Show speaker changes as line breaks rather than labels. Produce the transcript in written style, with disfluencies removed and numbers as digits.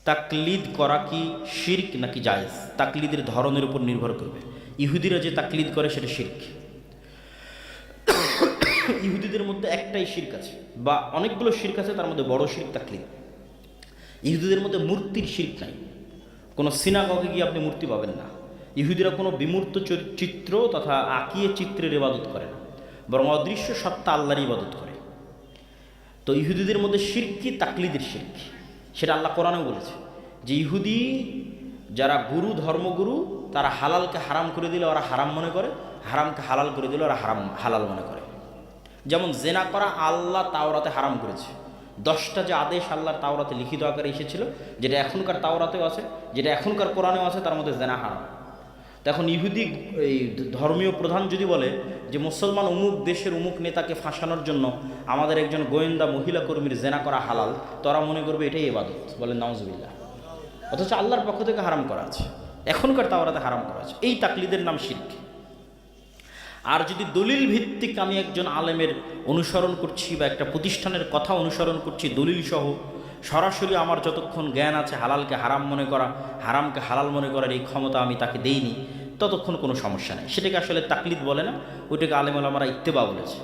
তাকলিদ করা কি শিরক নাকি জায়েজ? তাকলিদের ধরনের উপর নির্ভর করবে। ইহুদিরা যে তাকলিদ করে সেটা শিরক। ইহুদিদের মধ্যে একটাই শিরক আছে, বা অনেকগুলো শিরক আছে, তার মধ্যে বড় শিরক তাকলিদ। ইহুদিদের মধ্যে মূর্তির শিরক নাই। কোনো সিনাগগে গিয়ে আপনি মূর্তি পাবেন না। ইহুদিরা কোনো বিমূর্ত চিত্র তথা আঁকিয়ে চিত্রের ইবাদত করে না, বরং অদৃশ্য সত্তা আল্লাহর ইবাদত করে। তো ইহুদিদের মধ্যে শিরক কি? তাকলিদের শিরক। সেটা আল্লাহ কোরআনেও বলেছে যে ইহুদি যারা গুরু, ধর্মগুরু, তারা হালালকে হারাম করে দিলে ওরা হারাম মনে করে, হারামকে হালাল করে দিলে ওরা হালাল মনে করে। যেমন জেনা করা আল্লাহ তাওরাতে হারাম করেছে। 10টা যে আদেশ আল্লাহর তাওরাতে লিখিত আকারে এসেছিল, যেটা এখনকার তাওরাতেও আছে, যেটা এখনকার কোরআনেও আছে, তার মধ্যে জেনা হারাম। তো এখন ইহুদি এই ধর্মীয় প্রধান যদি বলে যে মুসলমান অমুক দেশের অমুক নেতাকে ফাঁসানোর জন্য আমাদের একজন গোয়েন্দা মহিলা কর্মীর জেনা করা হালাল, তোরা মনে করবে এটাই ইবাদত, বলেন নাউজুবিল্লাহ। অথচ আল্লাহর পক্ষ থেকে হারাম করা আছে, এখনকার তাওরাতে হারাম করা আছে। এই তাকলিদের নাম শিরক। আর যদি দলিল ভিত্তিক আমি একজন আলেমের অনুসরণ করছি বা একটা প্রতিষ্ঠানের কথা অনুসরণ করছি দলিল সহ, সরাসরি আমার যতক্ষণ জ্ঞান আছে হালালকে হারাম মনে করা, হারামকে হালাল মনে করার এই ক্ষমতা আমি তাকে দেইনি, ততক্ষণ কোনো সমস্যা নেই। সেটাকে আসলে তাকলিদ বলে না, ওইটাকে আলেম ওলামারা ইত্তেবা বলেছে।